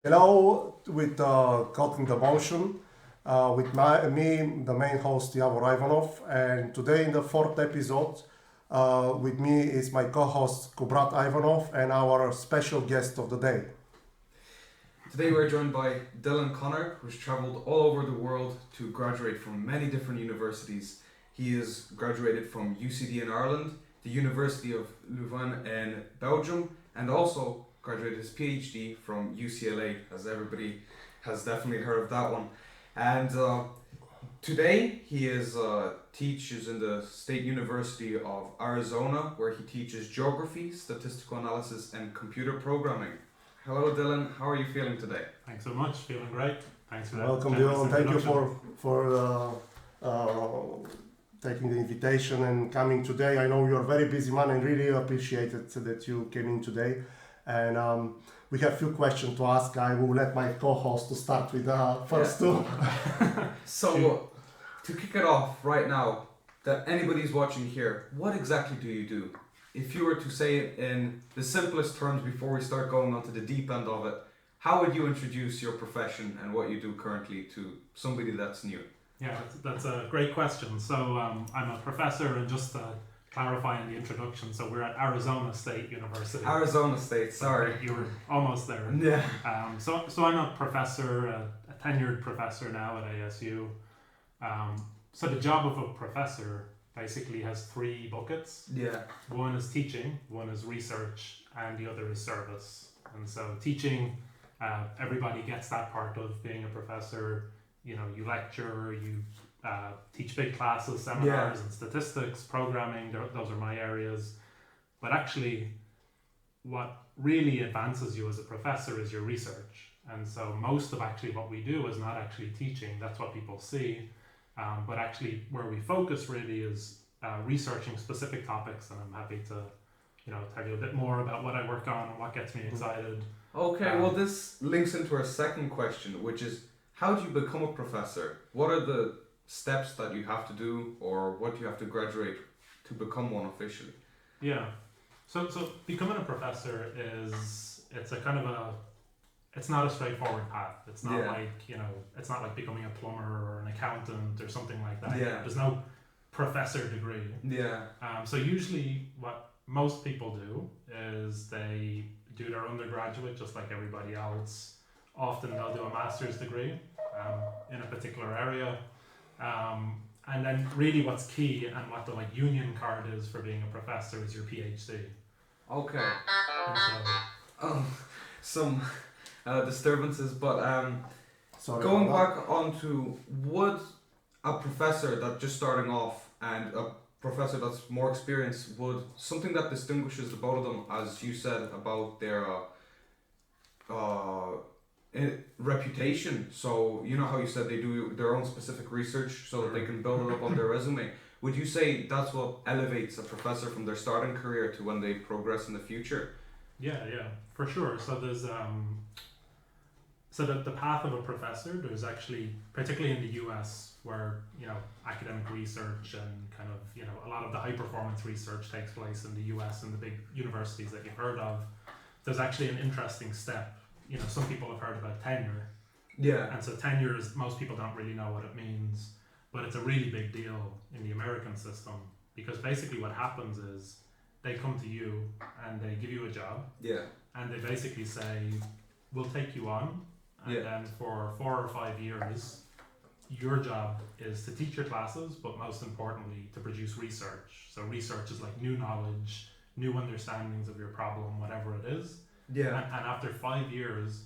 Hello, with Cutting the Motion, with me, the main host, Yavor Ivanov, and today in the fourth episode, with me is my co-host, Kubrat Ivanov, and our special guest of the day. Today we're joined by Dylan Connor, who's travelled all over the world to graduate from many different universities. He is graduated from UCD in Ireland, the University of Louvain in Belgium, and also graduated his PhD from U.S.A, as everybody has definitely heard of that one. And today he teaches in the State University of Arizona, where he teaches geography, statistical analysis, and computer programming. Hello, Dylan. How are you feeling today? Thanks so much. Feeling great. Thanks for that. Welcome, Dylan. Thank you for taking the invitation and coming today. I know you're a very busy man and really appreciate it that you came in today. And we have a few questions to ask. I will let my co-host to start with first two. So, to kick it off right now, that anybody's watching here, what exactly do you do? If you were to say it in the simplest terms before we start going on to the deep end of it, how would you introduce your profession and what you do currently to somebody that's new? Yeah, that's a great question. So I'm a professor, and just to clarify in the introduction, so we're at Arizona State University. Arizona State, sorry. You were almost there. Yeah. So I'm a professor, a tenured professor now at ASU. So the job of a professor basically has three buckets. Yeah. One is teaching, one is research, and the other is service. And so teaching, everybody gets that part of being a professor. You know, you lecture, you teach big classes, seminars, and statistics, programming. Those are my areas. But actually, what really advances you as a professor is your research. And so most of actually what we do is not actually teaching. That's what people see. But actually, where we focus really is researching specific topics, and I'm happy to, tell you a bit more about what I work on and what gets me excited. Okay, well, this links into our second question, which is, how do you become a professor? What are the steps that you have to do, or what do you have to graduate to become one officially? Yeah, so becoming a professor it's not a straightforward path. It's not it's not like becoming a plumber or an accountant or something like that. Yeah. There's no professor degree. Yeah. So usually what most people do is they do their undergraduate just like everybody else. Often they'll do a master's degree in a particular area. And then really what's key and what the union card is for being a professor is your PhD. Okay. And so, some disturbances, but Sorry going about back onto, would a professor that's just starting off and a professor that's more experienced, would something that distinguishes the both of them, as you said, about their reputation? So you know how you said they do their own specific research so that they can build it up on their resume. Would you say that's what elevates a professor from their starting career to when they progress in the future? Yeah, for sure. So there's the path of a professor, there's actually, particularly in the U.S., where academic research and kind of a lot of the high performance research takes place in the U.S. and the big universities that you've heard of. There's actually an interesting step. Some people have heard about tenure. Yeah. And so tenure is, most people don't really know what it means, but it's a really big deal in the American system, because basically what happens is they come to you and they give you a job. Yeah. And they basically say, we'll take you on, and then for 4 or 5 years, your job is to teach your classes, but most importantly, to produce research. So research is like new knowledge, new understandings of your problem, whatever it is. Yeah. And after 5 years,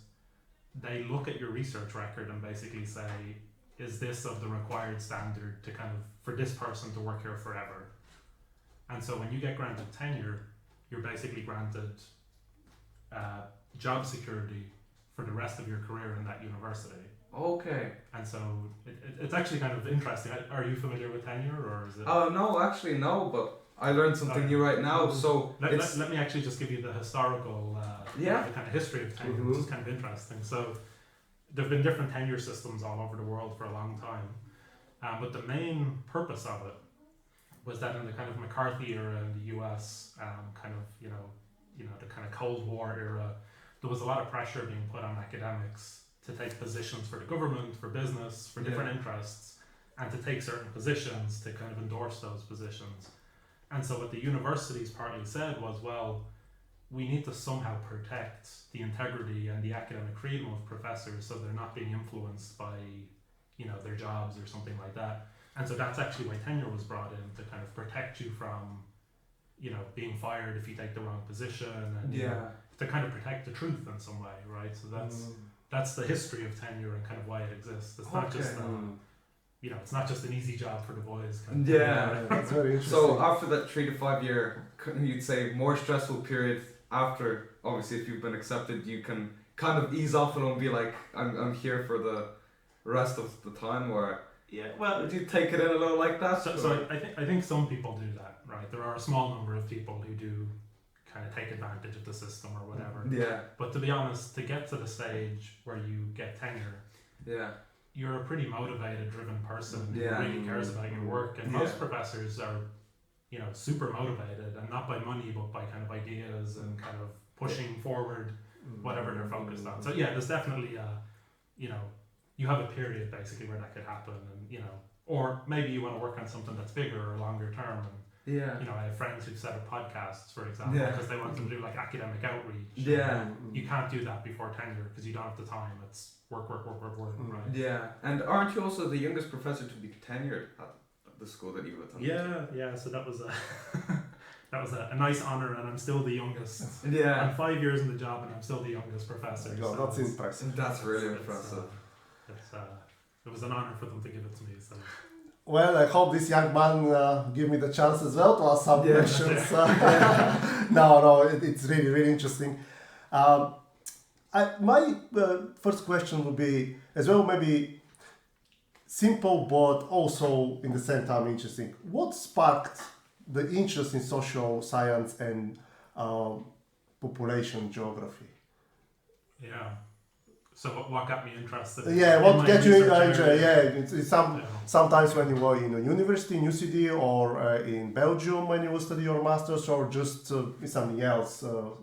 they look at your research record and basically say, is this of the required standard to kind of, for this person to work here forever? And so when you get granted tenure, you're basically granted job security for the rest of your career in that university. Okay. And so it's actually kind of interesting. Are you familiar with tenure, or is it? No, actually no, but I learned something new right now. So let me actually just give you the historical, the kind of history of tenure, which is kind of interesting. So there have been different tenure systems all over the world for a long time, but the main purpose of it was that in the kind of McCarthy era in the U.S., the kind of Cold War era, there was a lot of pressure being put on academics to take positions for the government, for business, for different interests, and to take certain positions to kind of endorse those positions. And so what the universities partly said was, well, we need to somehow protect the integrity and the academic freedom of professors so they're not being influenced by, their jobs or something like that. And so that's actually why tenure was brought in, to kind of protect you from, being fired if you take the wrong position, and to kind of protect the truth in some way, right? So that's the history of tenure and kind of why it exists. It's not just it's not just an easy job for the boys. That's very interesting. So after that 3 to 5 year, you'd say more stressful period after, obviously if you've been accepted, you can kind of ease off and be like, I'm here for the rest of the time, or would you take it in a little like that? So I think some people do that, right? There are a small number of people who do kind of take advantage of the system or whatever. Yeah. But to be honest, to get to the stage where you get tenure, you're a pretty motivated, driven person who really cares about your work. And most professors are, super motivated, and not by money, but by kind of ideas and kind of pushing forward whatever they're focused on. So there's definitely you have a period basically where that could happen, and or maybe you want to work on something that's bigger or longer term. And I have friends who've set up podcasts, for example, because they want to do like academic outreach. You can't do that before tenure because you don't have the time. It's work, right? Yeah, and aren't you also the youngest professor to be tenured at the school that you attended? Yeah. So that was a nice honor, and I'm still the youngest. Yeah. I'm 5 years in the job, and I'm still the youngest professor. So that's impressive. That's really impressive. It was an honor for them to give it to me. So. Well, I hope this young man give me the chance as well to ask some questions. It's really, really interesting. My first question would be, as well, maybe simple, but also in the same time interesting. What sparked the interest in social science and population geography? Yeah. So what got me interested? What got you interested? Sometimes when you were in a university, in U.S.A, or in Belgium when you will study your masters, or just something else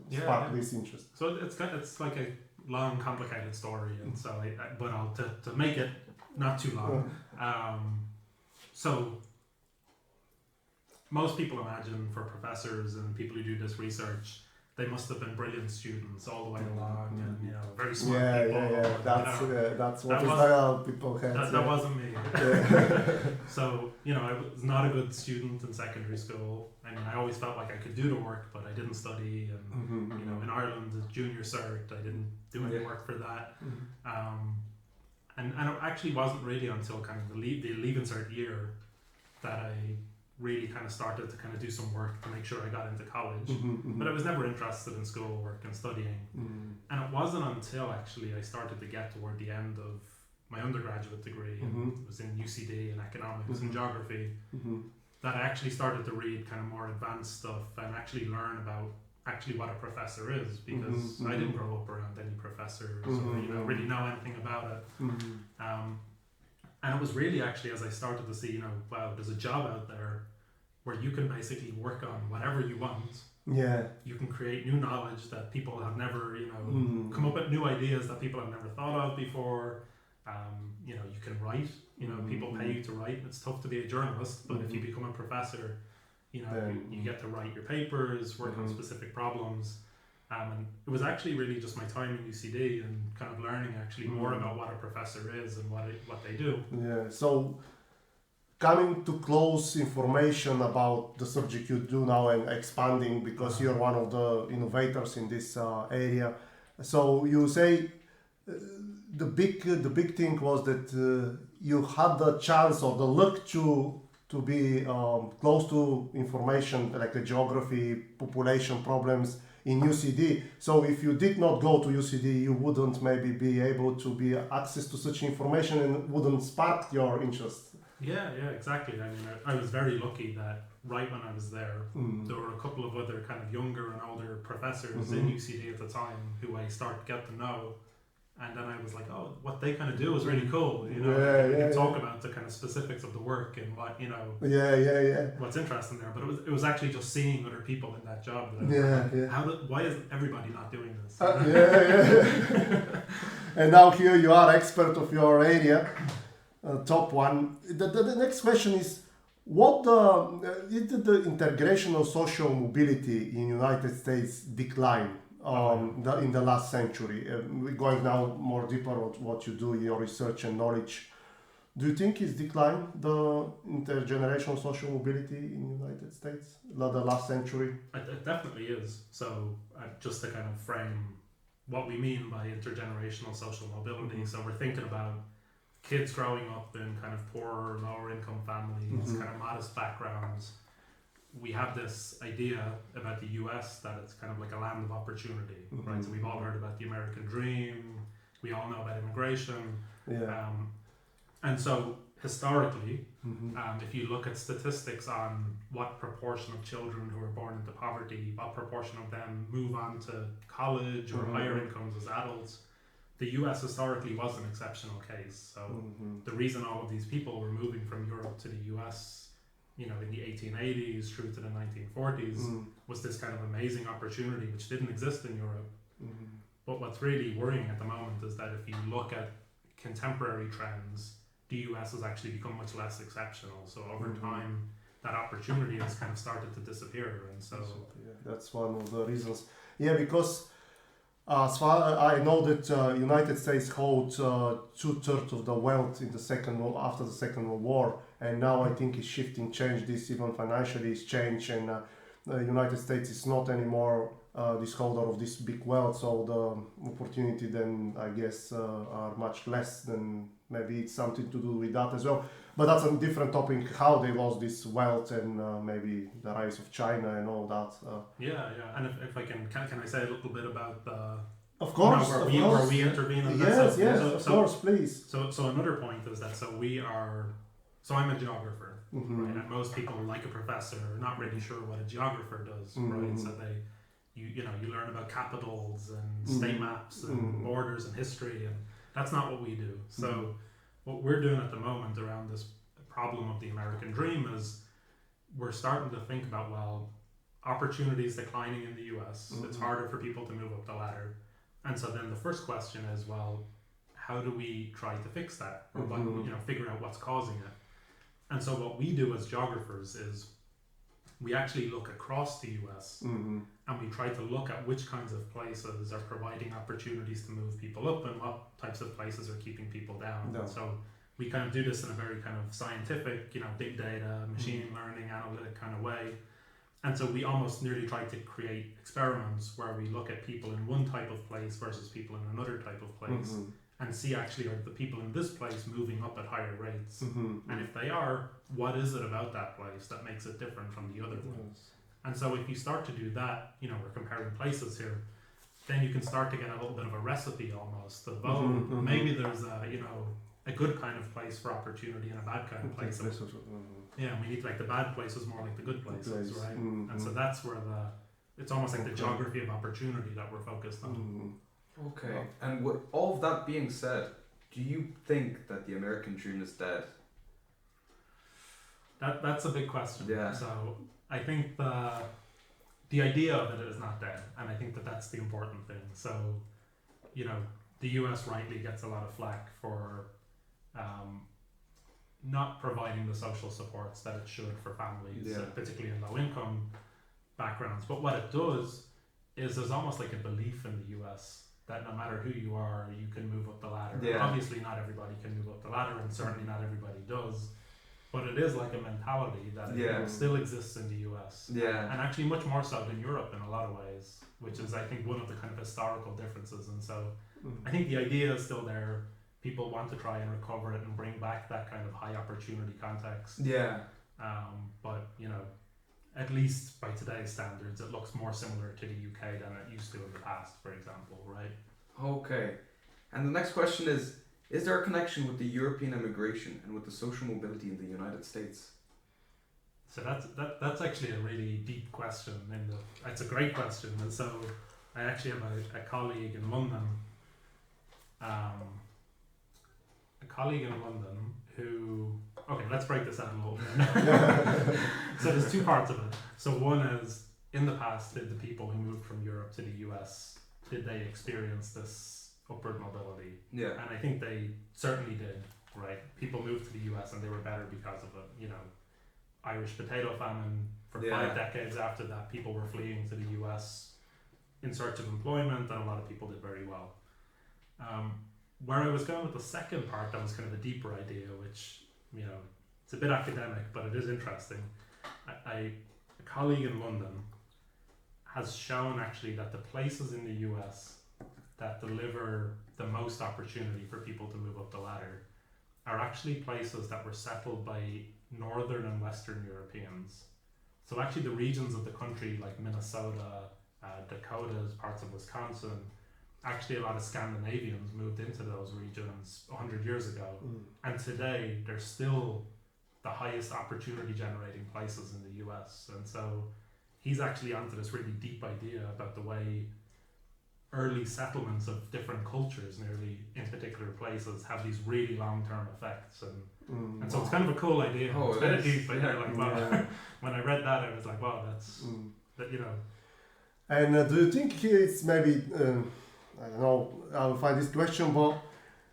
sparked this interest. So it's like a long, complicated story, and so but to make it not too long. So most people imagine for professors and people who do this research, they must have been brilliant students all the way along, and very smart people. That's what people had. That wasn't me. So I was not a good student in secondary school. I mean, I always felt like I could do the work, but I didn't study. And in Ireland, the junior cert, I didn't do any work for that. And it actually wasn't really until kind of the leaving cert year that I really kind of started to kind of do some work to make sure I got into college. But I was never interested in schoolwork and studying. And it wasn't until actually I started to get toward the end of my undergraduate degree, and it was in U.S.A in economics and geography, that I actually started to read kind of more advanced stuff and actually learn about actually what a professor is, because I didn't grow up around any professors or really know anything about it. And it was really actually as I started to see, wow, there's a job out there where you can basically work on whatever you want. Yeah. You can create new knowledge that people have never, come up with new ideas that people have never thought of before. You can write, people pay you to write. It's tough to be a journalist, but if you become a professor, you get to write your papers, work on specific problems. And it was actually really just my time in U.S.A and kind of learning actually more about what a professor is and what they do. Yeah. So coming to close information about the subject you do now and expanding, because you're one of the innovators in this area. So you say the big thing was that you had the chance or the luck to be close to information like the geography, population problems in U.S.A. So if you did not go to U.S.A, you wouldn't maybe be able to be access to such information and wouldn't spark your interest. Yeah, exactly. I mean, I was very lucky that right when I was there, there were a couple of other kind of younger and older professors in U.S.A at the time who I started to get to know. And then I was like, oh, what they kind of do is really cool. You know, we can talk about the kind of specifics of the work and what, you know, what's interesting there. But it was actually just seeing other people in that job. That why is everybody not doing this? And now here you are expert of your area, top one. The next question is, what did the integration of social mobility in United States decline in the last century? We're going now more deeper on what you do in your research and knowledge. Do you think it's declined, the intergenerational social mobility in the United States, the last century? It definitely is. So just to kind of frame what we mean by intergenerational social mobility. So we're thinking about kids growing up in kind of poorer, lower income families, kind of modest backgrounds. We have this idea about the U.S. that it's kind of like a land of opportunity, right? So we've all heard about the American dream. We all know about immigration. And so historically, if you look at statistics on what proportion of children who are born into poverty, what proportion of them move on to college or higher incomes as adults, the US historically was an exceptional case. So the reason all of these people were moving from Europe to the US, you know, in the 1880s through to the 1940s was this kind of amazing opportunity which didn't exist in Europe. But what's really worrying at the moment is that if you look at contemporary trends, the US has actually become much less exceptional. So over time, that opportunity has kind of started to disappear. And so that's one of the reasons. Yeah, because as far I know that United States holds 2/3 of the wealth in after the Second World War, and now I think it's shifting, change this even financially is changed, and the United States is not anymore this holder of this big wealth, so the opportunity then I guess are much less. Than maybe it's something to do with that as well. But that's a different topic, how they lost this wealth and maybe the rise of China and all that. And if I can I say a little bit about the... Of course, where we intervene in yes, that? Yes, of course, please. So another point is that I'm a geographer, right? And most people, like a professor, are not really sure what a geographer does, right? So you learn about capitals and state maps and borders and history, and that's not what we do. So what we're doing at the moment around this problem of the American dream is we're starting to think about, well, opportunities declining in the US, it's harder for people to move up the ladder. And so then the first question is, well, how do we try to fix that? Or figure out what's causing it? And so what we do as geographers is we actually look across the US and we try to look at which kinds of places are providing opportunities to move people up and what types of places are keeping people down. And so we kind of do this in a very kind of scientific, big data, machine learning, analytic kind of way. And so we almost nearly try to create experiments where we look at people in one type of place versus people in another type of place and see actually are the people in this place moving up at higher rates. And if they are, what is it about that place that makes it different from the other ones? And so if you start to do that, we're comparing places here, then you can start to get a little bit of a recipe almost of, maybe there's a good kind of place for opportunity and a bad kind of place. We need the bad places more like the good places, right? And so that's where it's almost like the geography of opportunity that we're focused on. Okay, and with all of that being said, do you think that the American dream is dead? That's a big question. Yeah. So I think the idea of it is not dead, and I think that's the important thing. So, the US rightly gets a lot of flack for not providing the social supports that it should for families, particularly in low income backgrounds. But what it does is there's almost like a belief in the US that no matter who you are, you can move up the ladder. Yeah. Obviously not everybody can move up the ladder, and certainly not everybody does. But it is like a mentality that still exists in the US. Yeah. And actually much more so than Europe in a lot of ways, which is, I think, one of the kind of historical differences. And so I think the idea is still there. People want to try and recover it and bring back that kind of high opportunity context. Yeah. But, at least by today's standards, it looks more similar to the UK than it used to in the past, for example, right? Okay. And the next question is there a connection with the European immigration and with the social mobility in the United States? So that's actually a really deep question. It's a great question. And so I actually have a colleague in London a colleague in London who, okay, let's break this out a little bit. So there's two parts of it. So one is, in the past, did the people who moved from Europe to the US, did they experience this upward mobility? Yeah. And I think they certainly did, right? People moved to the US and they were better because of it. You know, Irish potato famine, for 5 decades after that, people were fleeing to the US in search of employment, and a lot of people did very well. Where I was going with the second part, that was kind of a deeper idea, which, you know, it's a bit academic, but it is interesting. A colleague in London has shown actually that the places in the US that deliver the most opportunity for people to move up the ladder are actually places that were settled by Northern and Western Europeans. So actually the regions of the country like Minnesota, Dakotas, parts of Wisconsin, actually a lot of Scandinavians moved into those regions 100 years ago. And today they're still the highest opportunity generating places in the US. And so he's actually onto this really deep idea about the way early settlements of different cultures nearly in particular places have these really long-term effects. And so it's kind of a cool idea. Oh, it's kind of deep, but you're like, wow. When I read that, I was like, wow, that's, that, you know. And do you think it's maybe, I don't know, I'll find this question, but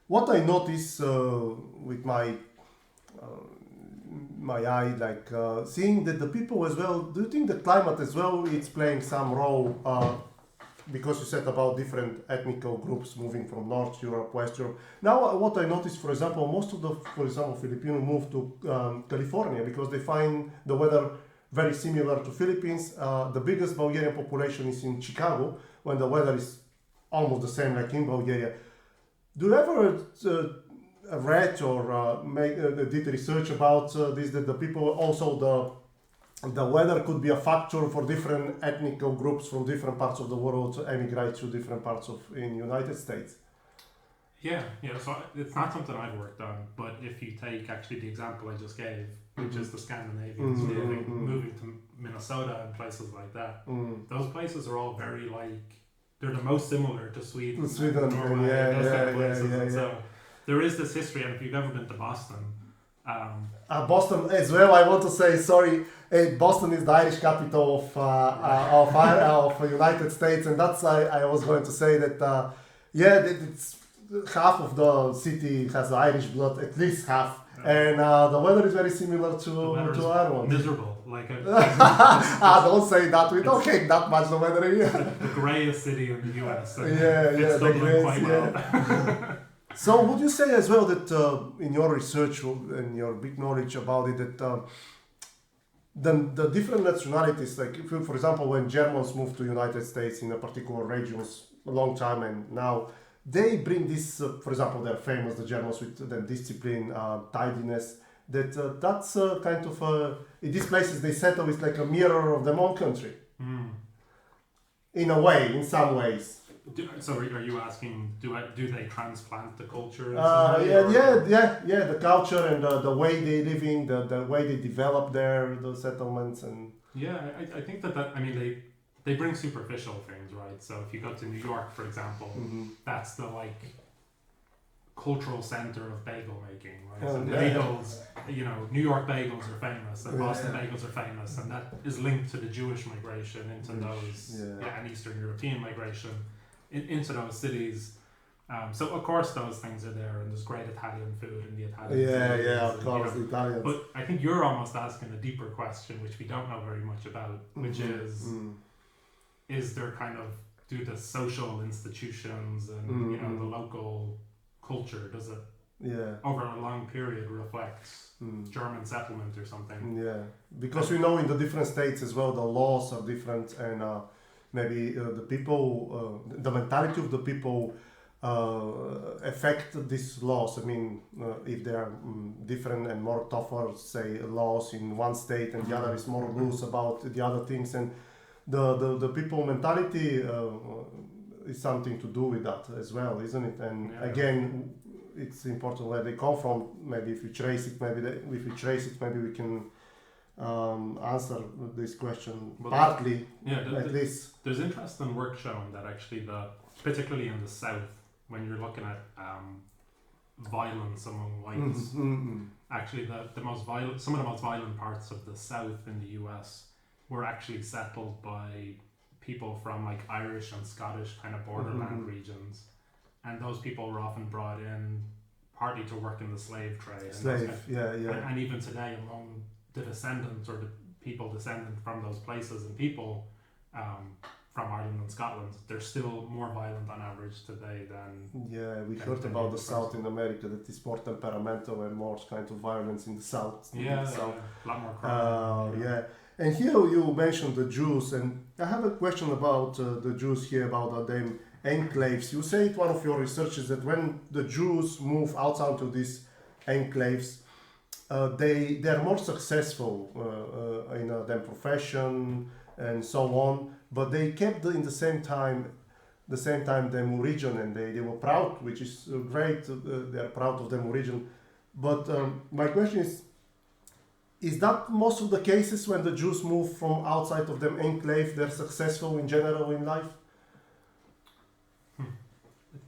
what I notice with my eye, like seeing that the people as well, do you think the climate as well, it's playing some role, because you said about different ethnical groups moving from North Europe, West Europe. Now what I noticed, for example, most of the, for example, Filipino move to California because they find the weather very similar to Philippines. The biggest Bulgarian population is in Chicago, when the weather is almost the same like in Bulgaria. Do you ever read or did research about this, that the people also the weather could be a factor for different ethnical groups from different parts of the world to emigrate to different parts of in United States? Yeah, so it's not something I've worked on, but if you take actually the example I just gave, which is the Scandinavians moving to Minnesota and places like that, those places are all very like, they're the most similar to Sweden, Norway, those kind of places. And so there is this history, and if you've ever been to Boston, Boston as well, I want to say, sorry, Boston is the Irish capital of United States, and that's I was going to say that it's half of the city has Irish blood, at least half, and the weather is very similar to Ireland. Miserable, like don't say that. We don't hate that much the weather here. The greyest city in the US. The greyest, well. So would you say as well that in your research and your big knowledge about it, that the different nationalities, like if you, for example, when Germans moved to United States in a particular regions a long time, and now they bring this, for example, they're famous, the Germans, with the discipline, tidiness, that that's kind of, in these places they settle, it's like a mirror of their own country. In a way, in some ways. So are you asking, do they transplant the culture? The culture and the way they living, the way they develop the settlements and. Yeah, I think that I mean they bring superficial things, right? So if you go to New York, for example, that's the like cultural center of bagel making, right? So bagels, you know, New York bagels are famous, and Boston bagels are famous, and that is linked to the Jewish migration into those, and Eastern European migration into those cities. So of course those things are there, and there's great Italian food in the Italian of course, the Italians. But I think you're almost asking a deeper question, which we don't know very much about, which is there kind of, do the social institutions and you know the local culture, does it over a long period reflect German settlement or something? Yeah, because we know in the different states as well the laws are different, and maybe the people, the mentality of the people affect these laws. I mean, if they are different and more tougher, say, laws in one state, and the other is more loose about the other things, and the people mentality is something to do with that as well, isn't it? And again, it's important where they come from. Maybe if we trace it, maybe we can answer this question partly. At least there's interesting work shown that actually particularly in the south, when you're looking at violence among whites, actually the most violent, some of the most violent parts of the South in the US were actually settled by people from like Irish and Scottish kind of borderland regions, and those people were often brought in partly to work in the slave trade. And even today, among the descendants or the people descendant from those places and people from Ireland and Scotland, they're still more violent on average today than... Yeah, we heard about the South in America, that is more temperamental and more kind of violence in the South. Yeah, a lot more crime. Yeah. And here you mentioned the Jews, and I have a question about the Jews here, about them enclaves. You say it, one of your researches, that when the Jews move outside to these enclaves, they're more successful in their profession and so on, but they kept in the same time their origin, and they were proud, which is great. They're proud of their origin. But my question is that most of the cases when the Jews move from outside of them enclave, they're successful in general in life?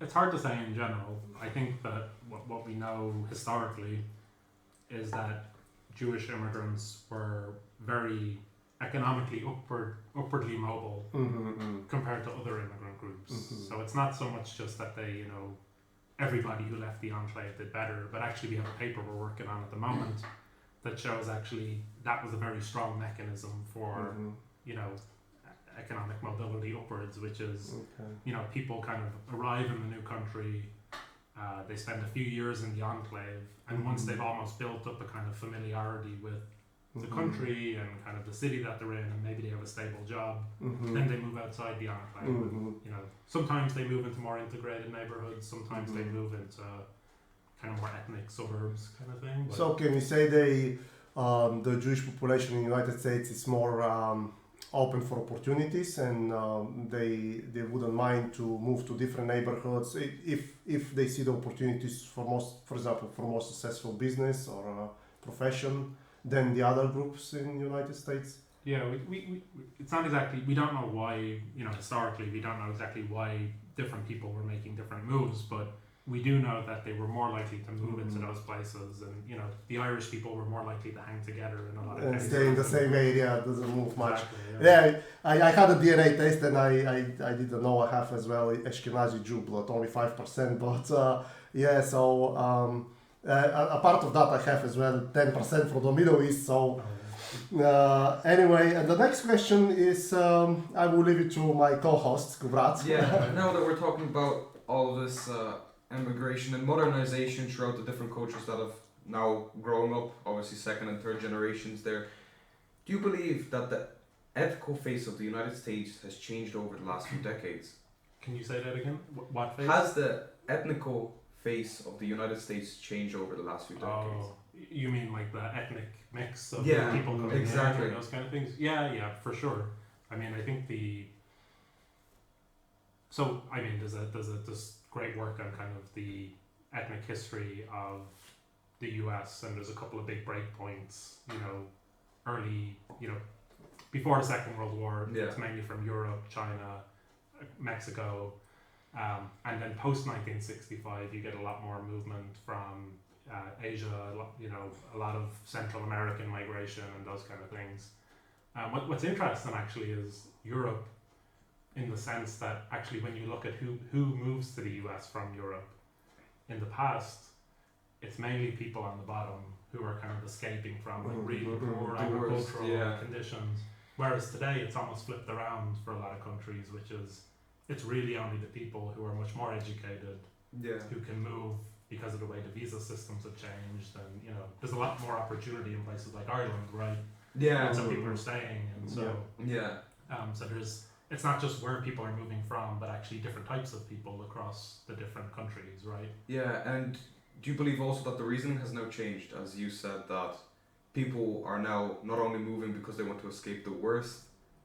It's hard to say in general. I think that what we know historically is that Jewish immigrants were very economically upwardly mobile compared to other immigrant groups. So it's not so much just that they, everybody who left the enclave did better, but actually we have a paper we're working on at the moment that shows actually that was a very strong mechanism for, economic mobility upwards, which is, people kind of arrive in the new country, they spend a few years in the enclave, and once they've almost built up a kind of familiarity with the country and kind of the city that they're in, and maybe they have a stable job, then they move outside the enclave. Sometimes they move into more integrated neighborhoods, sometimes they move into kind of more ethnic suburbs kind of thing. But so can we say the Jewish population in the United States is more open for opportunities, and they wouldn't mind to move to different neighborhoods if they see the opportunities for more successful business or profession than the other groups in the United States? Yeah, we it's not exactly, we don't know why, historically we don't know exactly why different people were making different moves, but we do know that they were more likely to move into those places, and the Irish people were more likely to hang together in a lot of and cases. stay in the same area, doesn't move much. Exactly, I had a DNA test, and I didn't know I have as well Ashkenazi Jew blood, only 5%, but a part of that I have as well, 10% from the Middle East. So anyway, and the next question is, I will leave it to my co-host, Kubrat. Yeah, now that we're talking about all of this immigration and modernization throughout the different cultures that have now grown up, obviously second and third generations there, do you believe that the ethical face of the United States has changed over the last few decades? Can you say that again? What face? Has the ethnical face of the United States changed over the last few decades? Oh, you mean like the ethnic mix of Yeah, people coming exactly. in and those kind of things? Yeah, for sure. I mean, I think there's great work on kind of the ethnic history of the US, and there's a couple of big breakpoints, early, before the Second World War. It's mainly from Europe, China, Mexico, and then post 1965 you get a lot more movement from Asia, a lot of Central American migration and those kind of things. What's interesting actually is Europe, in the sense that actually when you look at who moves to the US from Europe, in the past it's mainly people on the bottom who are kind of escaping from really poor agricultural conditions, whereas today it's almost flipped around for a lot of countries, which is it's really only the people who are much more educated who can move because of the way the visa systems have changed, and there's a lot more opportunity in places like Ireland, right? And so people are staying, and so so it's not just where people are moving from, but actually different types of people across the different countries, right? Yeah, and do you believe also that the reasoning has now changed, as you said, that people are now not only moving because they want to escape the worst,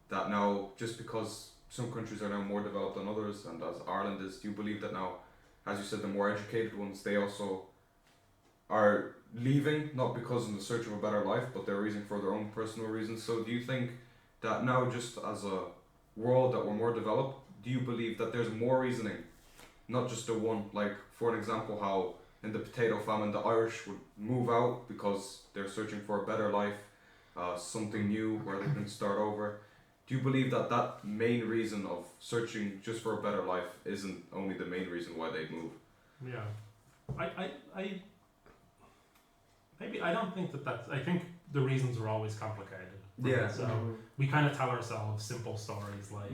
that now just because some countries are now more developed than others, and as Ireland is, do you believe that now, as you said, the more educated ones, they also are leaving, not because in the search of a better life, but they're leaving for their own personal reasons? So do you think that now, just as a world that we're more developed, do you believe that there's more reasoning not just the one. Like, for an example, how in the potato famine the Irish would move out because they're searching for a better life, something new where they can start over. Do you believe that that main reason of searching just for a better life isn't only the main reason why they move? Yeah, I maybe I don't think that's. I think the reasons are always complicated. Right? Yeah. So we kind of tell ourselves simple stories like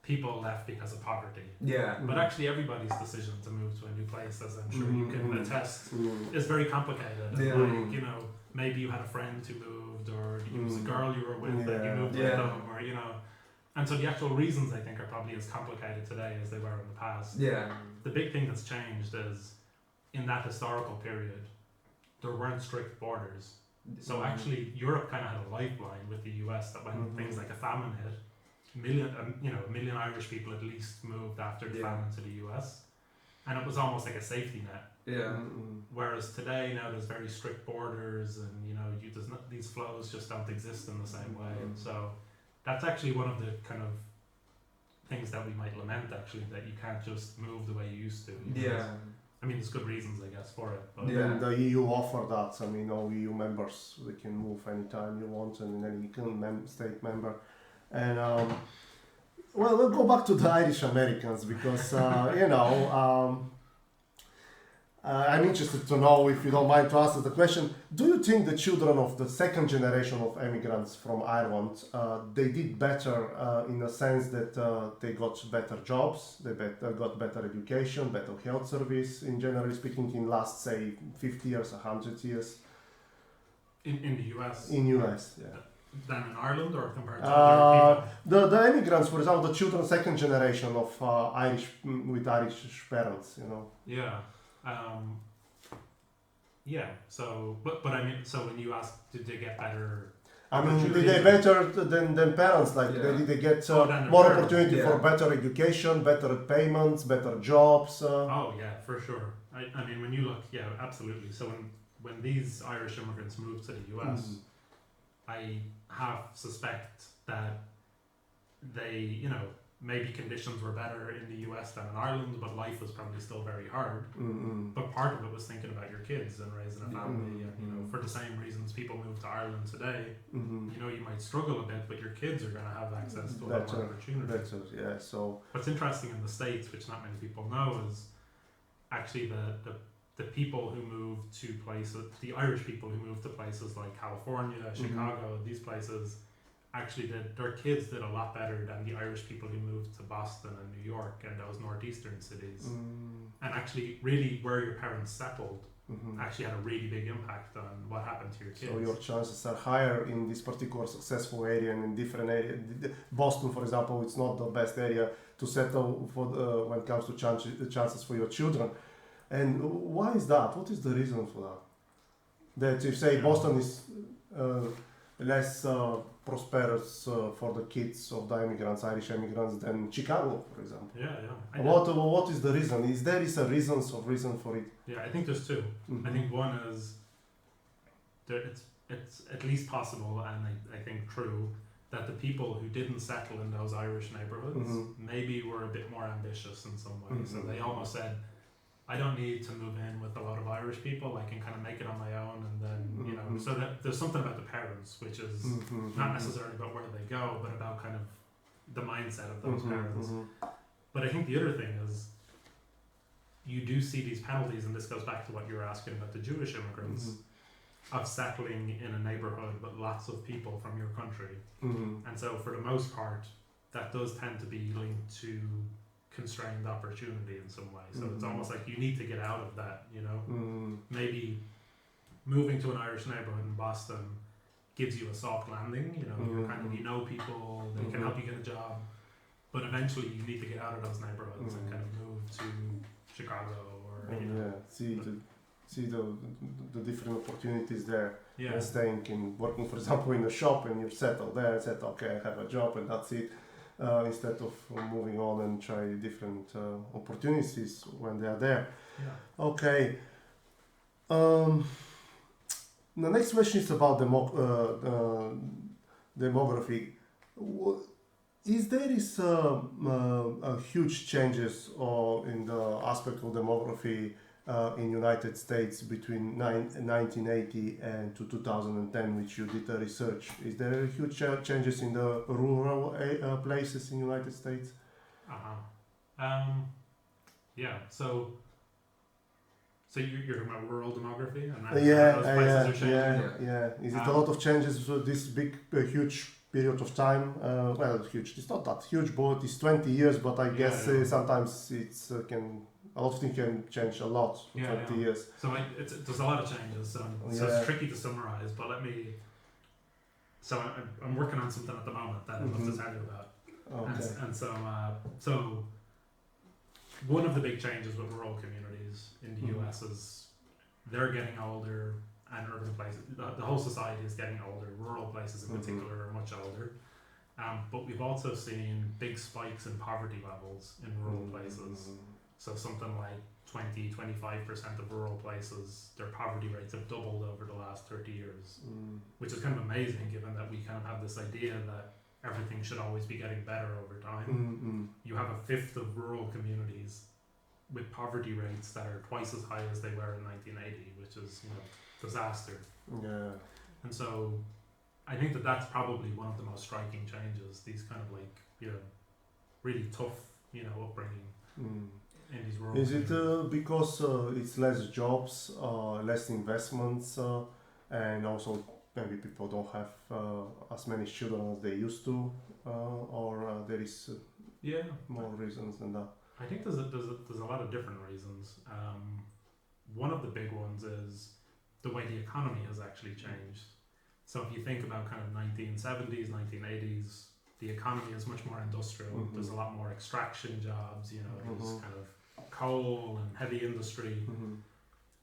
people left because of poverty. Yeah. But actually, everybody's decision to move to a new place, as I'm sure you can attest, is very complicated. And Yeah. like, you know, maybe you had a friend who moved, or it was a girl you were with that you moved with them, or you know. And so the actual reasons, I think, are probably as complicated today as they were in the past. Yeah. The big thing that's changed is in that historical period, there weren't strict borders. So actually, Europe kind of had a lifeline with the U.S. that when things like a famine hit, a million Irish people at least moved after the famine to the U.S. And it was almost like a safety net. Yeah. Whereas today, now there's very strict borders, and you know, these flows just don't exist in the same way. And so that's actually one of the kind of things that we might lament, actually, that you can't just move the way you used to. Yeah. I mean, there's good reasons, I guess, for it. But Then the EU offer that. I mean, all EU members, they can move anytime you want, and then you can state member. And well, we'll go back to the Irish Americans because I'm interested to know, if you don't mind to answer the question, do you think the children of the second generation of immigrants from Ireland, they did better in the sense that they got better jobs, they got better education, better health service, in generally speaking, in last, say, 50 years, 100 years? in the US? In US, yeah. Than in Ireland, or compared to other people? The immigrants, for example, the children second generation of Irish parents, you know. Yeah. Yeah. So, but I mean, so when you ask, did they get better? I mean, did they better than parents? Like, did they get more opportunity for better education, better payments, better jobs? Oh yeah, for sure. I mean, when you look, yeah, absolutely. So when these Irish immigrants moved to the US, I suspect that they, you know, maybe conditions were better in the US than in Ireland, but life was probably still very hard. But part of it was thinking about your kids and raising a family, and you know, for the same reasons people move to Ireland today. You know, you might struggle a bit, but your kids are going to have access to a lot more opportunity. Better, yeah. So what's interesting in the States, which not many people know, is actually the people who moved to places, the Irish people who moved to places like California, Chicago, these places, actually their kids did a lot better than the Irish people who moved to Boston and New York and those northeastern cities. And actually, really, where your parents settled actually had a really big impact on what happened to your kids. So your chances are higher in this particular successful area and in different areas. Boston, for example, it's not the best area to settle for when it comes to chances for your children. And why is that? What is the reason for that? That you say Boston is less prosperous for the kids of the immigrants, Irish immigrants, than Chicago, for example. Yeah. What is the reason? Is there a reason for it? Yeah, I think there's two. I think one is it's at least possible, and I think true, that the people who didn't settle in those Irish neighborhoods maybe were a bit more ambitious in some way. So they almost said, I don't need to move in with a lot of Irish people. I can kind of make it on my own, and then you know. So that there's something about the parents, which is not necessarily about where they go, but about kind of the mindset of those parents. But I think the other thing is, you do see these penalties, and this goes back to what you were asking about the Jewish immigrants, of settling in a neighborhood with lots of people from your country, and so for the most part, that does tend to be linked to constrained opportunity in some way. So it's almost like you need to get out of that, you know. Maybe moving to an Irish neighborhood in Boston gives you a soft landing, you know, you're kind of, you know people, they can help you get a job, but eventually you need to get out of those neighborhoods and kind of move to Chicago or you know, see the different opportunities there. Yeah. Staying in, working, for example, in a shop, and you're settled there and said, okay, I have a job and that's it. Instead of moving on and try different opportunities when they are there. Yeah. Okay. The next question is about demography. is there is huge changes in the aspect of demography in United States between 1980 and to 2010, which you did the research? Is there huge changes in the rural places in United States? Yeah. So you're talking about rural demography and Yeah, those places are changing. yeah. Is it a lot of changes for this huge period of time? Well, huge. It's not that huge, but it's 20 years. But I guess sometimes it's a lot of things can change a lot for 20 years. So there's a lot of changes. So it's tricky to summarize. But let me. So I'm working on something at the moment that I'd love to tell you about. Okay. And so one of the big changes with rural communities in the US is they're getting older and urban places, the whole society is getting older. Rural places in particular are much older. But we've also seen big spikes in poverty levels in rural places. So something like 20-25% of rural places, their poverty rates have doubled over the last 30 years, which is kind of amazing given that we kind of have this idea that everything should always be getting better over time. You have a fifth of rural communities with poverty rates that are twice as high as they were in 1980, which is disaster. Yeah. And so I think that's probably one of the most striking changes. These kind of really tough upbringing in these rural. Is it because it's less jobs, less investments, and also maybe people don't have as many children as they used to, or there is more reasons than that? I think there's a lot of different reasons. One of the big ones is the way the economy has actually changed. So if you think about kind of 1970s, 1980s, the economy is much more industrial. There's a lot more extraction jobs. There's kind of coal and heavy industry.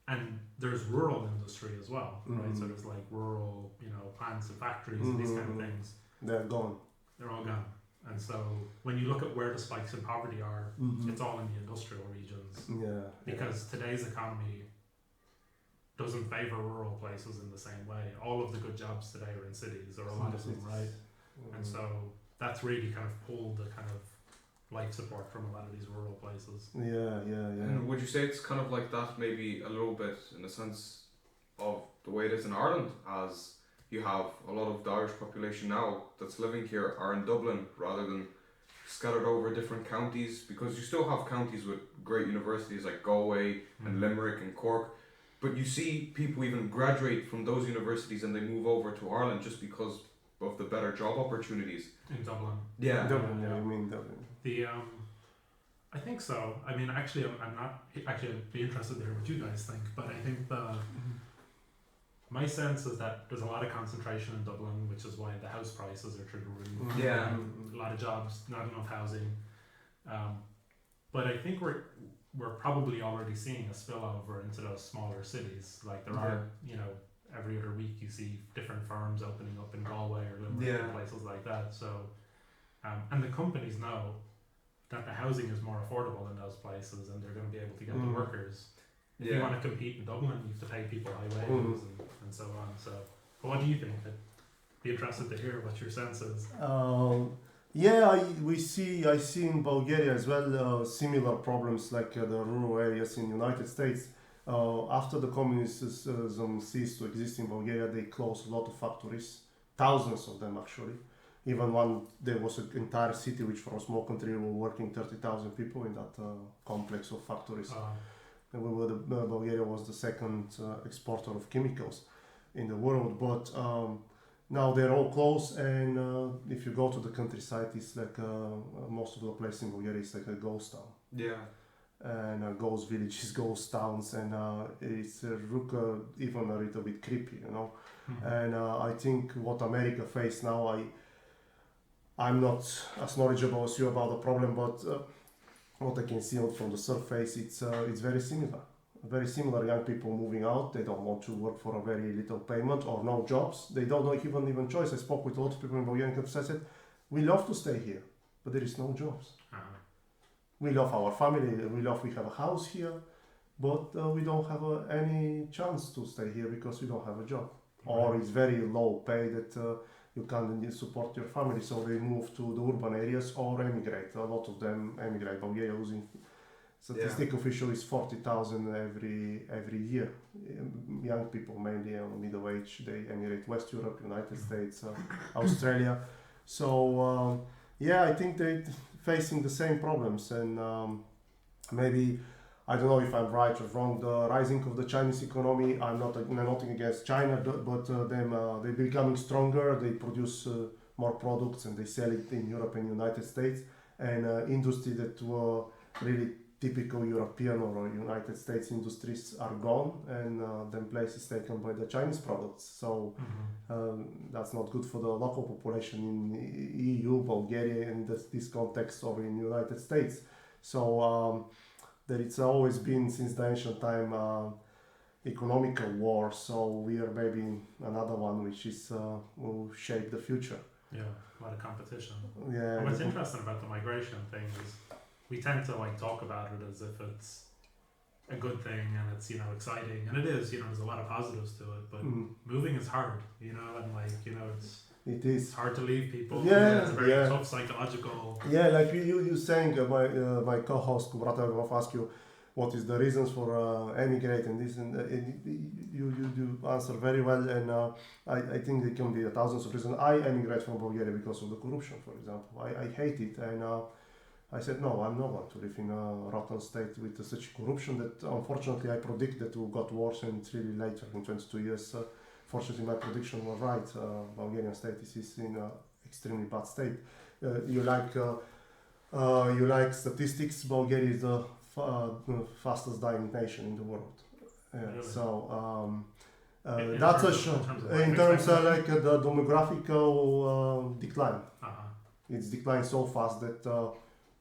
And there's rural industry as well, right? So there's like rural, plants and factories and these kind of things. They're gone. They're all gone. And so when you look at where the spikes in poverty are, it's all in the industrial regions. Yeah. Because today's economy doesn't favor rural places in the same way. All of the good jobs today are in cities, or a lot of them, right? And so that's really kind of pulled the kind of life support from a lot of these rural places. Yeah. And would you say it's kind of like that maybe a little bit in the sense of the way it is in Ireland, as you have a lot of the Irish population now that's living here are in Dublin rather than scattered over different counties, because you still have counties with great universities like Galway and Limerick and Cork, but you see people even graduate from those universities and they move over to Ireland just because of the better job opportunities. In Dublin. Yeah. Dublin, you mean Dublin. I think so. I mean, actually, I'm not. Actually, I'd be interested to hear what you guys think. But I think my sense is that there's a lot of concentration in Dublin, which is why the house prices are through the roof. Yeah. A lot of jobs, not enough housing. But I think we're probably already seeing a spillover into those smaller cities. Like there are, every other week you see different firms opening up in Galway or Limerick and places like that. So, and the companies know that the housing is more affordable in those places, and they're going to be able to get the workers. If you want to compete in Dublin, you have to pay people high wages and so on. So, but what do you think? I'd be interested to hear what your sense is. I see in Bulgaria as well similar problems like the rural areas in United States. After the communism ceased to exist in Bulgaria, they closed a lot of factories, thousands of them actually. Even there was an entire city which from a small country were working 30,000 people in that complex of factories. And Bulgaria was the second exporter of chemicals in the world, but now they're all closed, and if you go to the countryside, it's like most of the place in Bulgaria is like a ghost town. Yeah. And ghost villages, ghost towns, and it's even a little bit creepy, And I think what America face now, I'm not as knowledgeable as you about the problem, but what I can see from the surface, it's very similar. Very similar. Young people moving out, they don't want to work for a very little payment or no jobs. They don't know even choice. I spoke with a lot of people in Bulgarian countries. I said, we love to stay here, but there is no jobs. We love our family. We have a house here, but we don't have any chance to stay here because we don't have a job, or it's very low pay that you can't support your family, so they move to the urban areas or emigrate. A lot of them emigrate. Bulgaria losing Statistical official is 40,000 every year. Young people, mainly on middle age, they emigrate West Europe, United States, Australia. So yeah, I think they're facing the same problems, and maybe I don't know if I'm right or wrong. The rising of the Chinese economy, I'm nothing against China, but they're becoming stronger. They produce more products and they sell it in Europe and United States, and industry that were really typical European or United States industries are gone, and then place is taken by the Chinese products. So that's not good for the local population in EU, Bulgaria, in this context, or in United States. So that it's always been since the ancient time economical war. So we are maybe in another one which is will shape the future. Yeah, a lot of competition. Yeah. And what's interesting about the migration thing is we tend to like talk about it as if it's a good thing and it's, you know, exciting, and it is, you know, there's a lot of positives to it, but moving is hard, you know, and like, you know, it is hard to leave people. Yeah, It's a very tough psychological. Yeah, like you saying, my co-host Kubrata will ask you what is the reasons for emigrate and this, and you answer very well, and I think there can be thousands of reasons. I emigrate from Bulgaria because of the corruption, for example. I hate it, and I said, no, I'm not going to live in a rotten state with such corruption that unfortunately I predict that will got worse, and it's really later in 22 years. Fortunately, my prediction was right. Bulgarian state is in an extremely bad state. You like statistics? Bulgaria is the fastest dying nation in the world. Really? So In that's terms a of- show. in terms of life In terms of expectancy? like the demographical decline. Uh-huh. It's declined so fast that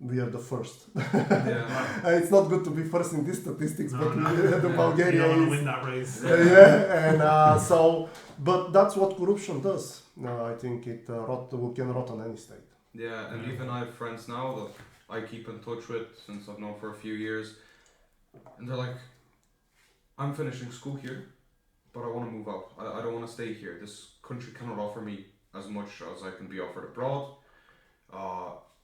we are the first. Yeah. It's not good to be first in these statistics, but the You Bulgaria don't want to is. win that race. Yeah, and so, but that's what corruption does. I think it can rot on any state. Yeah, and even I have friends now that I keep in touch with since I've known for a few years, and they're like, I'm finishing school here, but I want to move out. I don't want to stay here. This country cannot offer me as much as I can be offered abroad.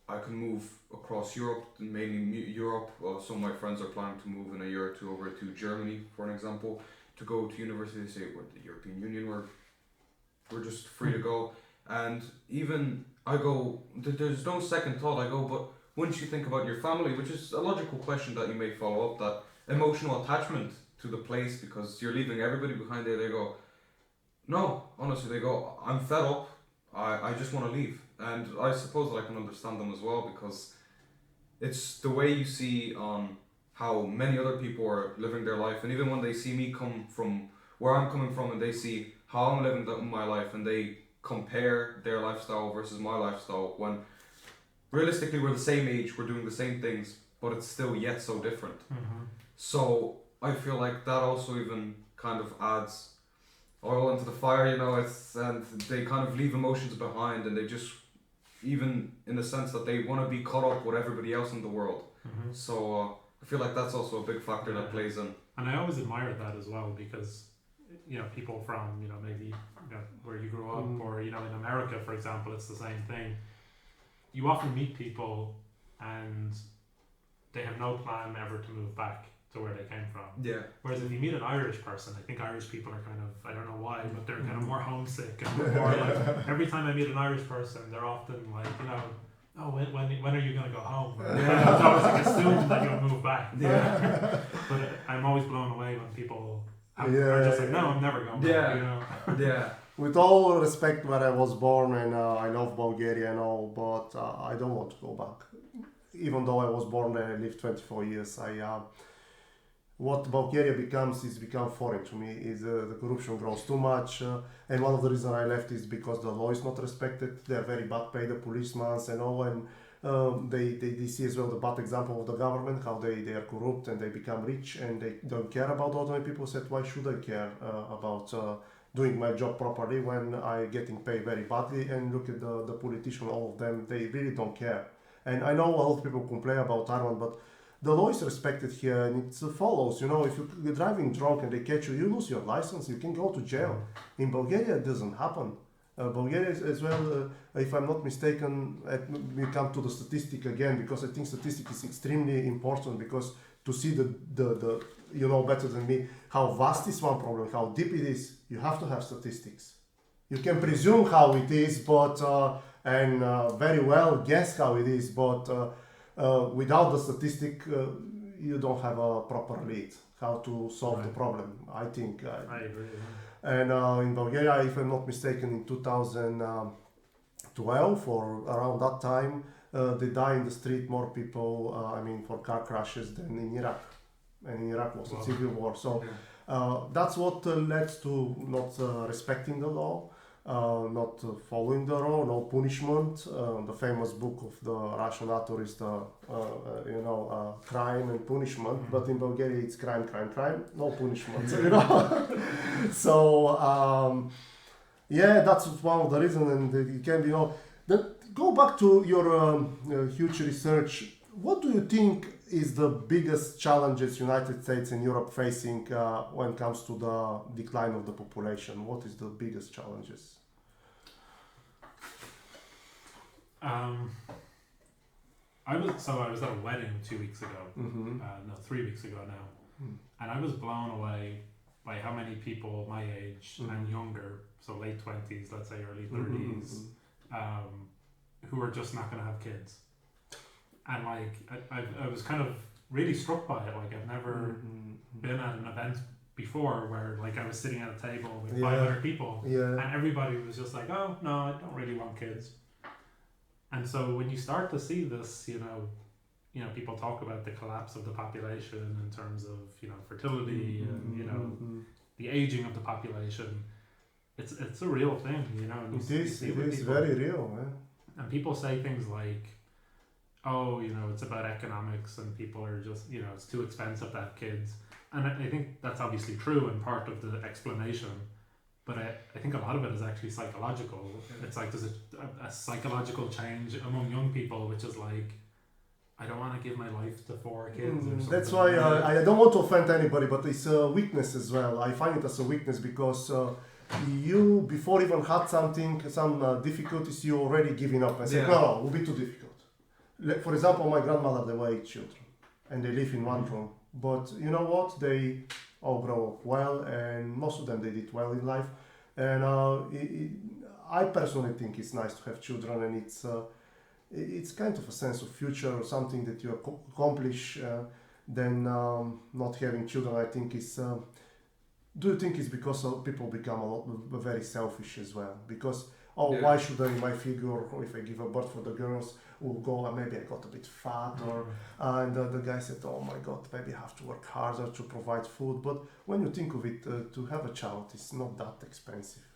I can move across Europe, mainly Europe. Some of my friends are planning to move in a year or two over to Germany, for an example, to go to university. They say, what, the European Union, we're just free to go. And even I go, there's no second thought. I go, but once you think about your family, which is a logical question that you may follow up, that emotional attachment to the place, because you're leaving everybody behind there, they go, no, honestly, they go, I'm fed up, I just want to leave. And I suppose that I can understand them as well, because it's the way you see how many other people are living their life, and even when they see me come from where I'm coming from and they see how I'm living my life, and they compare their lifestyle versus my lifestyle, when realistically we're the same age, we're doing the same things, but it's still yet so different. Mm-hmm. So I feel like that also even kind of adds oil into the fire, you know, and they kind of leave emotions behind, and they just, even in the sense that they want to be caught up with everybody else in the world. Mm-hmm. So I feel like that's also a big factor that plays in. And I always admired that as well, because, you know, people from, you know, maybe, you know, where you grew up, or, you know, in America, for example, it's the same thing. You often meet people and they have no plan ever to move back to where they came from. Yeah. Whereas if you meet an Irish person, I think Irish people are kind of, I don't know why, but they're kind of more homesick, and more like, every time I meet an Irish person, they're often like, you know, oh, when are you going to go home? Yeah. It's always like assumed that you'll move back. Yeah. But I'm always blown away when people are Yeah, just like, no, I'm never going back. Yeah. You know? Yeah. With all respect where I was born, and I love Bulgaria and all, but I don't want to go back. Even though I was born there, I lived 24 years. What Bulgaria is become foreign to me. Is the corruption grows too much, and one of the reasons I left is because the law is not respected. They are very bad paid, the policemen and all, and they see as well the bad example of the government, how they are corrupt and they become rich and they don't care about ordinary people. Said, why should I care about doing my job properly when I getting paid very badly? And look at the politicians, all of them, they really don't care. And I know a lot of people complain about Ireland, but the law is respected here, and it follows. You know, if you're driving drunk and they catch you, you lose your license, you can go to jail. In Bulgaria, it doesn't happen. Bulgaria is as well, if I'm not mistaken, we come to the statistic again, because I think statistic is extremely important, because to see the you know better than me how vast is one problem, how deep it is, you have to have statistics. You can presume how it is, but and very well guess how it is, but without the statistic, you don't have a proper lead how to solve the problem. I think. I agree. Yeah. And in Bulgaria, if I'm not mistaken, in 2012 or around that time, they die in the street more people, for car crashes than in Iraq. And in Iraq was a civil war. So that's what led to not respecting the law, not following the law, no punishment. The famous book of the Russian author is the, crime and punishment. But in Bulgaria, it's crime, no punishment. You know. So that's one of the reasons, and it can be all. Then go back to your huge research. What do you think is the biggest challenges United States and Europe facing when it comes to the decline of the population? What is the biggest challenges? I was at a wedding 2 weeks ago. Mm-hmm. 3 weeks ago now, and I was blown away by how many people my age and younger, so late 20s, let's say early 30s, who are just not going to have kids. And like I was kind of really struck by it. Like I've never been at an event before where like I was sitting at a table with 500 people, and everybody was just like, "Oh no, I don't really want kids." And so when you start to see this, people talk about the collapse of the population in terms of fertility and the aging of the population. It's a real thing, And it is very real, man. And people say things like, "Oh, it's about economics, and people are just it's too expensive to have kids." And I think that's obviously true and part of the explanation. But I think a lot of it is actually psychological. It's like there's a psychological change among young people, which is like, I don't want to give my life to 4 kids. Or something. That's why I don't want to offend anybody, but it's a weakness as well. I find it as a weakness because you, before even had some difficulties, you already giving up and said, no, it will be too difficult. For example, my grandmother, they were 8 children, and they live in one room. But you know what? They all grow up well, and most of them they did well in life. And I personally think it's nice to have children, and it's kind of a sense of future or something that you accomplish. Then not having children, I think is. Do you think it's because people become very selfish as well? Because why should I, my figure, or if I give a birth for the girls, will go, maybe I got a bit fat, and the guy said, oh my God, maybe I have to work harder to provide food. But when you think of it, to have a child is not that expensive.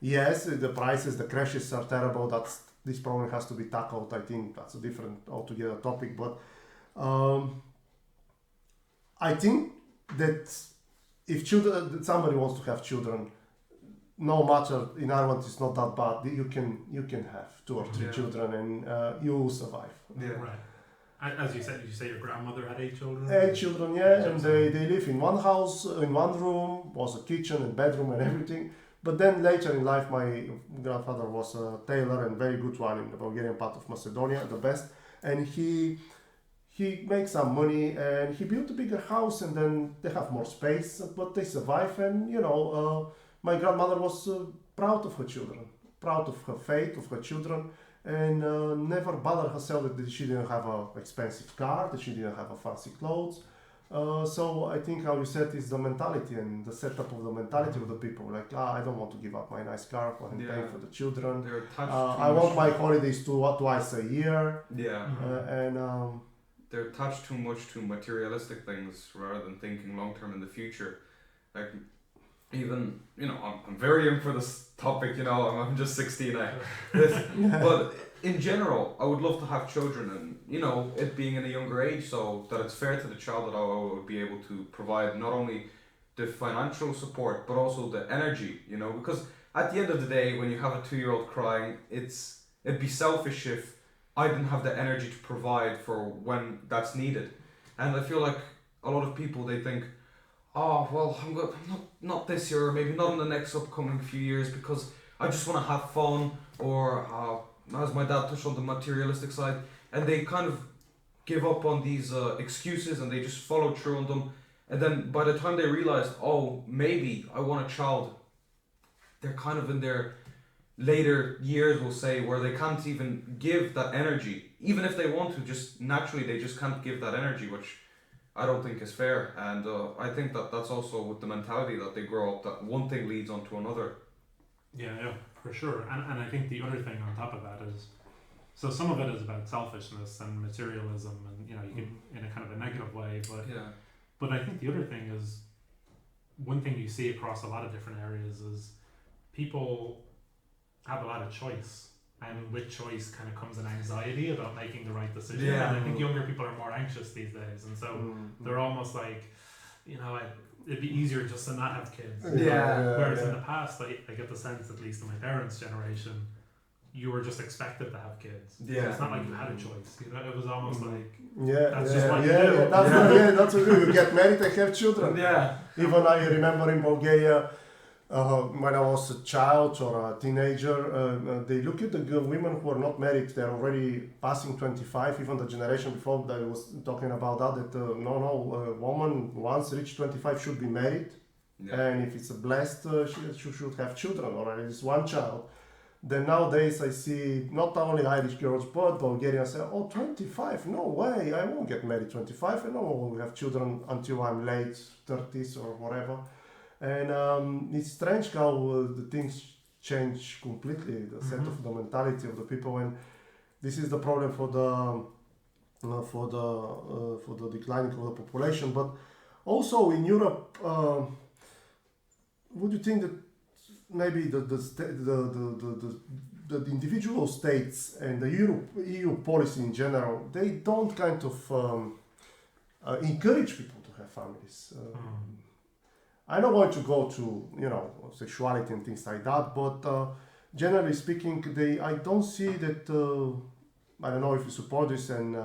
Yes, the prices, the crashes are terrible. This problem has to be tackled. I think that's a different altogether topic. But I think that if somebody wants to have children, no matter in Ireland, it's not that bad. You can have 2 or 3 children, and you will survive. Yeah, right. As you said, did you say your grandmother had 8 children? 8 children, and they live in one house, in one room, was a kitchen and bedroom and everything. But then later in life, my grandfather was a tailor, and very good one in the Bulgarian part of Macedonia, the best. And he makes some money, and he built a bigger house, and then they have more space, but they survive. And my grandmother was proud of her children, proud of her fate, of her children, and never bothered herself that she didn't have an expensive car, that she didn't have a fancy clothes. So I think how you said is the mentality and the setup of the mentality of the people. Like, I don't want to give up my nice car for paying for the children. I want my holidays twice a year. They're attached too much to materialistic things rather than thinking long term in the future. Like, even, I'm very in for this topic, I'm just 16 now. But in general, I would love to have children, and, it being in a younger age, so that it's fair to the child that I would be able to provide not only the financial support, but also the energy, because at the end of the day, when you have a 2-year-old crying, it'd be selfish if I didn't have the energy to provide for when that's needed. And I feel like a lot of people, they think, oh well, not this year, or maybe not in the next upcoming few years, because I just want to have fun, or as my dad touched on the materialistic side, and they kind of give up on these excuses and they just follow through on them, and then by the time they realize, oh, maybe I want a child, they're kind of in their later years, we'll say, where they can't even give that energy, even if they want to, just naturally they just can't give that energy, which I don't think is fair. And I think that that's also with the mentality that they grow up, that one thing leads on to another. Yeah, for sure. And I think the other thing on top of that is, so some of it is about selfishness and materialism, and you can in a kind of a negative way, but I think the other thing is, one thing you see across a lot of different areas is people have a lot of choice, and with choice kind of comes an anxiety about making the right decision. Yeah. And I think younger people are more anxious these days, and so they're almost like, it'd be easier just to not have kids. Whereas in the past, I get the sense, at least in my parents' generation, you were just expected to have kids. Yeah. It's not like you had a choice. It was almost like That's just what you do. That's what you do. You get married and have children. Yeah. Even I remember in Bulgaria, when I was a child or a teenager, they look at the women who are not married. They're already passing 25. Even the generation before that was talking about that. A woman once reached 25 should be married, and if it's a blessed, she should have children or at least one child. Then nowadays I see not only Irish girls but Bulgarians say, oh, 25, no way, I won't get married 25, and I won't have children until I'm late 30s or whatever. And it's strange how the things change completely, the set of the mentality of the people, and this is the problem for the declining of the population. But also in Europe, would you think that maybe the individual states and the EU policy in general, they don't kind of encourage people to have families? I'm not going to go to sexuality and things like that, but generally speaking, I don't see that. I don't know if you support this, and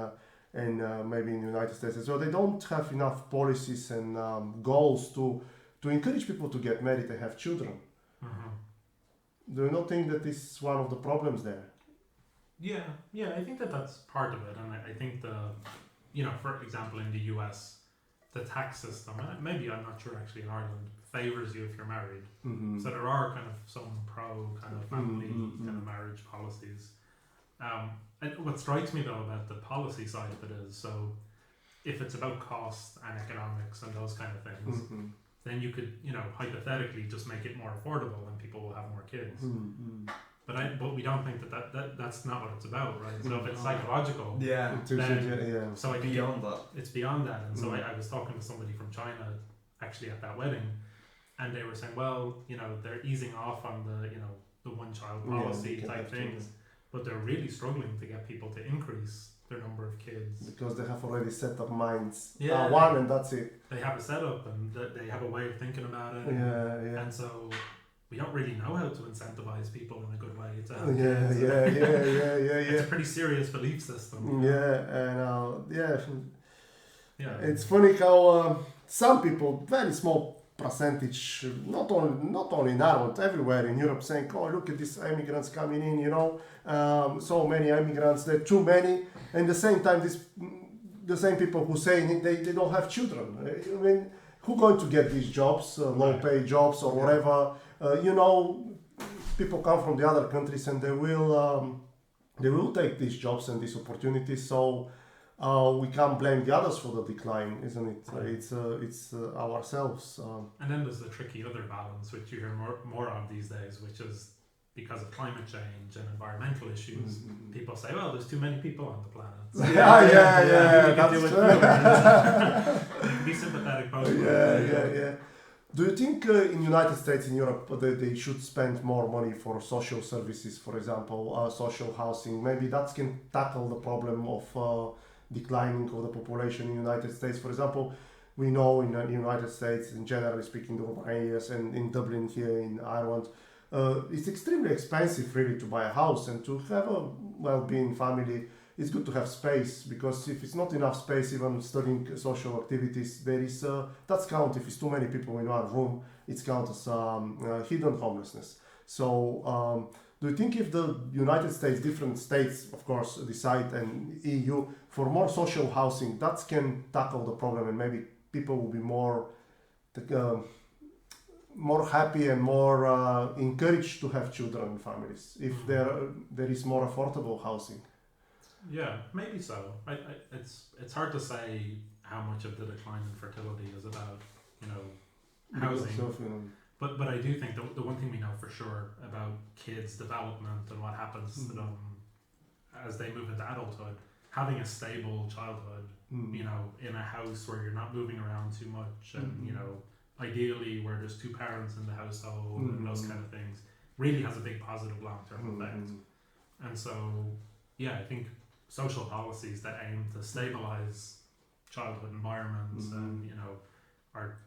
maybe in the United States as well, they don't have enough policies and goals to encourage people to get married and have children. Do you not think that this is one of the problems there? Yeah, I think that's part of it, and I think for example, in the U.S., the tax system, maybe I'm not sure actually in Ireland, favors you if you're married. So there are kind of some pro kind of family kind of marriage policies. And what strikes me though about the policy side of it is, so if it's about cost and economics and those kind of things, then you could, hypothetically just make it more affordable and people will have more kids. But we don't think that's not what it's about, right? So if it's psychological, so I think beyond that. It's beyond that. And so I was talking to somebody from China actually at that wedding, and they were saying, well, they're easing off on the one-child policy type things, but they're really struggling to get people to increase their number of kids. Because they have already set up minds. Yeah. One and that's it. They have a setup and they have a way of thinking about it. Yeah. And so we don't really know how to incentivize people in a good way to have kids. It's a pretty serious belief system. It's funny how some people, very small percentage, not only in Ireland, everywhere in Europe, saying, oh, look at these immigrants coming in, so many immigrants, they're too many. And at the same time, the same people who say they don't have children. I mean, who's going to get these jobs, low-paid jobs or whatever? People come from the other countries and they will take these jobs and these opportunities. So we can't blame the others for the decline, isn't it? Right. It's ourselves. And then there's the tricky other balance, which you hear more of these days, which is because of climate change and environmental issues. People say, well, there's too many people on the planet. So you can be sympathetic both ways. Do you think in United States, in Europe, they should spend more money for social services, for example, social housing? Maybe that can tackle the problem of declining of the population in the United States. For example, we know in the United States, in generally speaking, the urban areas and in Dublin here in Ireland, it's extremely expensive really to buy a house and to have a well-being family. it's good to have space, because if it's not enough space, even studying social activities, there is that's count. If it's too many people in one room, it's count as hidden homelessness. So do you think if the United States, different states, of course, decide, and EU for more social housing, that can tackle the problem, and maybe people will be more happy and more encouraged to have children and families if there is more affordable housing? Yeah, maybe so. It's hard to say how much of the decline in fertility is about, housing. But I do think the one thing we know for sure about kids' development and what happens to them as they move into adulthood, having a stable childhood, in a house where you're not moving around too much, and ideally where there's two parents in the household and those kind of things, really has a big positive long-term effect. And so, I think social policies that aim to stabilize childhood environments and are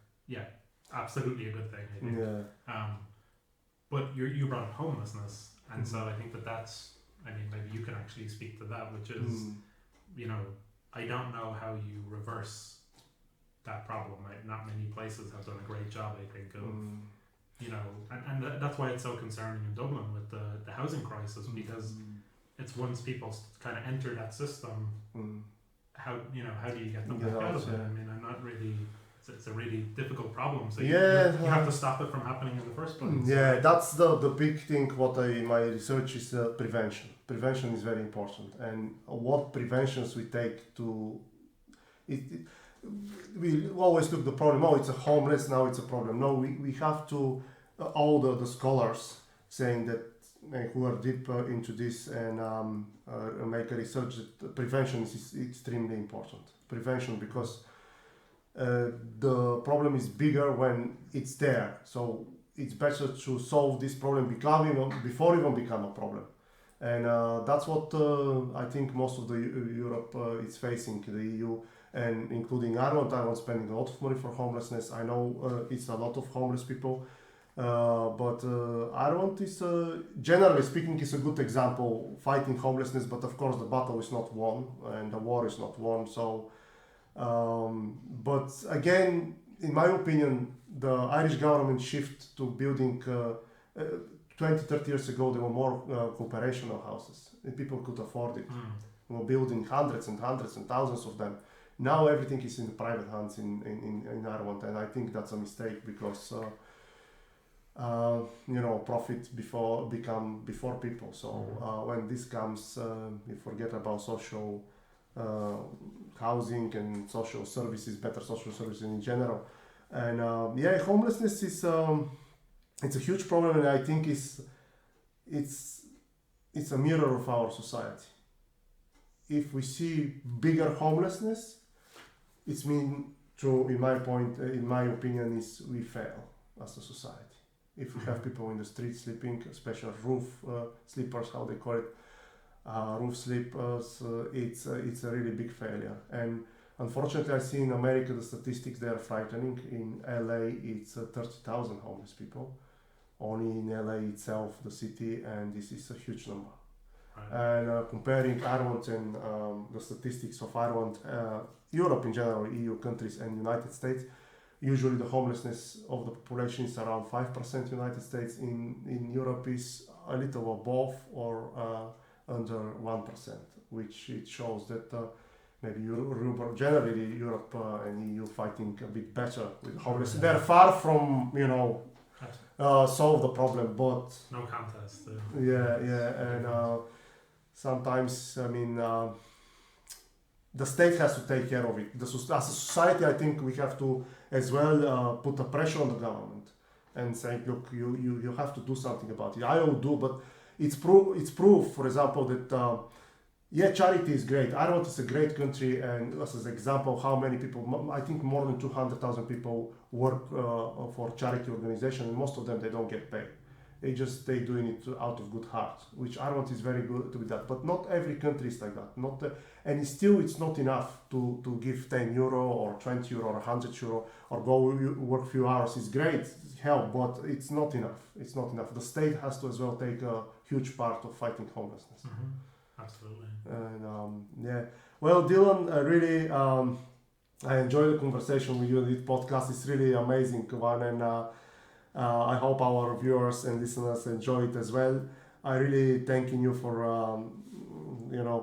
absolutely a good thing, I think. But you brought up homelessness, and so I think that's, maybe you can actually speak to that, which is I don't know how you reverse that problem. Not many places have done a great job, I think, of and that's why it's so concerning in Dublin with the housing crisis, because it's once people kind of enter that system, how do you get them back out of it? I'm not really. It's a really difficult problem. So you have to stop it from happening in the first place. Yeah, that's the big thing. My research is prevention. Prevention is very important, and what preventions we take to it. We always look the problem. Oh, it's a homeless, now it's a problem. No, we have to all the scholars saying that who are deep into this and make a research that prevention is extremely important. Prevention, because the problem is bigger when it's there. So it's better to solve this problem before even become a problem. And that's what I think most of the Europe is facing, the EU, and including Ireland. Ireland spending a lot of money for homelessness. I know it's a lot of homeless people, but Ireland is, generally speaking, is a good example fighting homelessness. But of course, the battle is not won, and the war is not won. So, but again, in my opinion, the Irish government shift to building 20-30 years ago, there were more cooperational houses, and people could afford it. We were building hundreds and hundreds and thousands of them. Now everything is in private hands in Ireland, and I think that's a mistake, because profit before people. So when this comes, you forget about social housing and social services, better social services in general. And homelessness is it's a huge problem, and I think it's a mirror of our society. If we see bigger homelessness, it's in my opinion, is we fail as a society. If we have people in the street sleeping, especially roof sleepers, how they call it, roof sleepers, it's a really big failure. And unfortunately, I see in America the statistics, they are frightening. In LA, it's 30,000 homeless people, only in LA itself, the city, and this is a huge number. And comparing Ireland and the statistics of Ireland, Europe in general, EU countries and United States, usually the homelessness of the population is around 5%. United States, in Europe is a little above or under 1%, which it shows that maybe generally Europe and EU fighting a bit better with homelessness. They're far from solve the problem, but no contest. And sometimes the state has to take care of it. As a society, I think we have to as well put a pressure on the government and say, look, you have to do something about it. I will do, but it's proof, for example, that charity is great. Ireland is a great country, and as an example, how many people, I think more than 200,000 people work for charity organizations, and most of them, they don't get paid. They doing it out of good heart, which Ireland is very good with that. But not every country is like that. And it's not enough to give €10 or €20 or €100 or go work a few hours. It's great help, but it's not enough. It's not enough. The state has to as well take a huge part of fighting homelessness. Absolutely. And yeah, well, Dylan, really, I enjoy the conversation with you. This podcast is really amazing one, and I hope our viewers and listeners enjoy it as well. I really thanking you for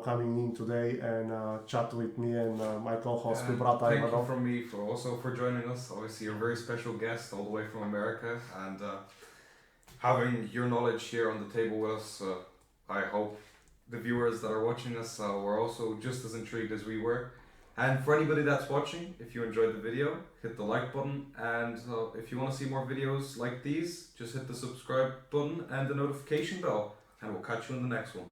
coming in today and chat with me and my co-host And Kubrat thank you Ivanov. from me for joining us. Obviously, you're a very special guest all the way from America, and having your knowledge here on the table with us, I hope the viewers that are watching us were also just as intrigued as we were. And for anybody that's watching, if you enjoyed the video, hit the like button, and if you want to see more videos like these, just hit the subscribe button and the notification bell, and we'll catch you in the next one.